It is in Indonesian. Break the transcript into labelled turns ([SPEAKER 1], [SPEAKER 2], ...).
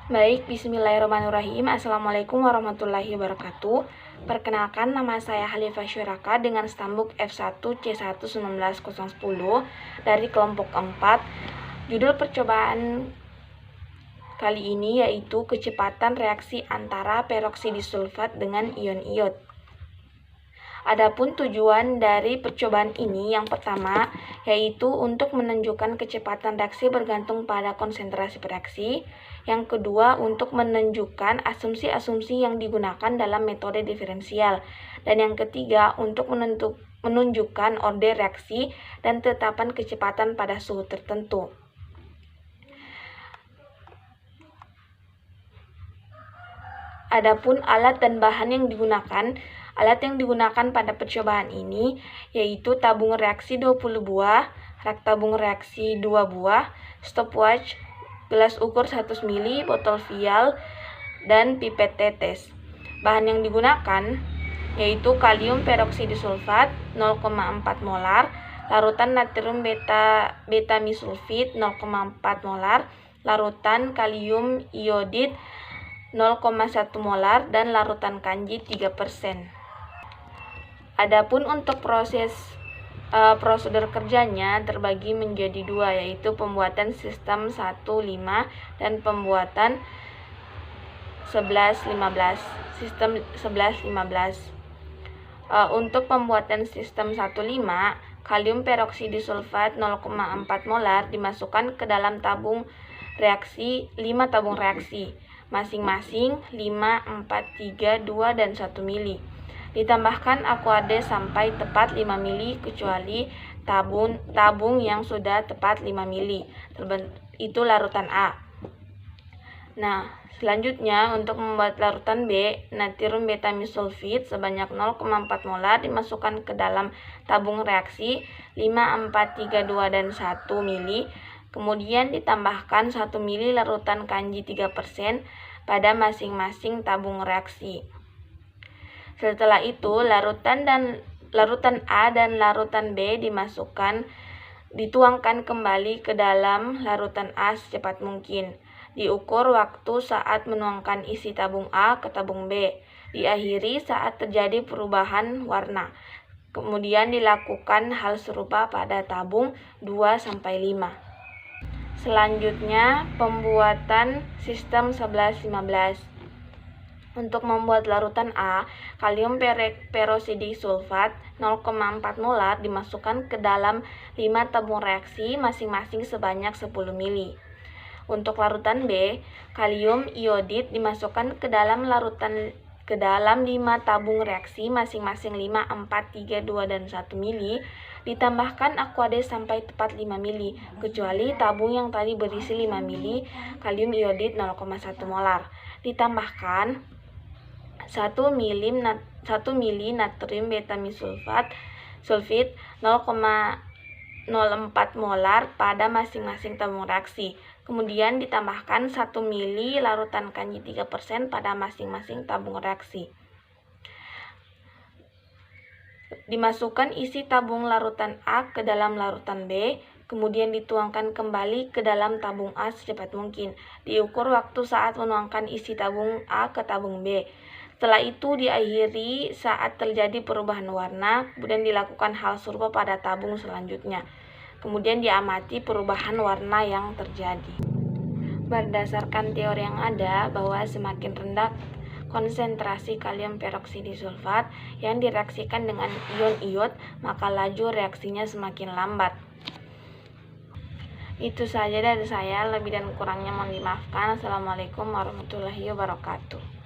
[SPEAKER 1] Baik, bismillahirrahmanirrahim. Assalamualaikum warahmatullahi wabarakatuh. Perkenalkan, nama saya Halifah Syuraka dengan stambuk F1C11910 dari kelompok 4. Judul percobaan kali ini yaitu kecepatan reaksi antara peroksida sulfat dengan ion iod. Adapun tujuan dari percobaan ini yang pertama yaitu untuk menunjukkan kecepatan reaksi bergantung pada konsentrasi reaksi. Yang kedua untuk menunjukkan asumsi-asumsi yang digunakan dalam metode diferensial. Dan yang ketiga untuk menunjukkan order reaksi dan tetapan kecepatan pada suhu tertentu. Adapun alat dan bahan yang digunakan. Alat yang digunakan pada percobaan ini yaitu tabung reaksi 20 buah, rak tabung reaksi 2 buah, stopwatch, gelas ukur 1 ml, botol vial, dan pipet tetes. Bahan yang digunakan yaitu kalium peroksida sulfat 0,4 molar, larutan natrium beta-misulfit 0,4 molar, larutan kalium iodid 0,1 molar, dan larutan kanji 3%. Adapun untuk prosedur kerjanya terbagi menjadi dua, yaitu pembuatan sistem 1-5 dan pembuatan 11-15. Sistem 11-15. Untuk pembuatan sistem 1-5, kalium peroksida sulfat 0,4 molar dimasukkan ke dalam tabung reaksi 5 tabung reaksi, masing-masing 5, 4, 3, 2, dan 1 mili. Ditambahkan aquade sampai tepat 5 mili kecuali tabung yang sudah tepat 5 mili. Itu larutan A. Nah, selanjutnya untuk membuat larutan B, natrium beta-misulfit sebanyak 0,4 molar dimasukkan ke dalam tabung reaksi 5, 4, 3, 2, dan 1 mili. Kemudian ditambahkan 1 mili larutan kanji 3% pada masing-masing tabung reaksi. Setelah itu, larutan A dan larutan B dituangkan kembali ke dalam larutan A secepat mungkin. Diukur waktu saat menuangkan isi tabung A ke tabung B. Diakhiri saat terjadi perubahan warna. Kemudian dilakukan hal serupa pada tabung 2-5. Selanjutnya, pembuatan sistem 11-15. Untuk membuat larutan A, kalium peroksida sulfat 0,4 molar dimasukkan ke dalam 5 tabung reaksi masing-masing sebanyak 10 mili. Untuk larutan B, kalium iodid dimasukkan ke dalam 5 tabung reaksi masing-masing 5, 4, 3, 2, dan 1 mili. Ditambahkan aquade sampai tepat 5 mili, kecuali tabung yang tadi berisi 5 mili kalium iodid 0,1 molar. Ditambahkan 1 mili natrium beta-misulfit 0,04 molar pada masing-masing tabung reaksi. Kemudian ditambahkan 1 mili larutan kanji 3% pada masing-masing tabung reaksi. Dimasukkan isi tabung larutan A ke dalam larutan B, kemudian dituangkan kembali ke dalam tabung A secepat mungkin. Diukur waktu saat menuangkan isi tabung A ke tabung B. Setelah itu diakhiri saat terjadi perubahan warna, kemudian dilakukan hal serupa pada tabung selanjutnya. Kemudian diamati perubahan warna yang terjadi. Berdasarkan teori yang ada bahwa semakin rendah konsentrasi kalium peroksida sulfat yang direaksikan dengan ion iod, maka laju reaksinya semakin lambat. Itu saja dari saya, lebih dan kurangnya mohon dimaafkan. Assalamualaikum warahmatullahi wabarakatuh.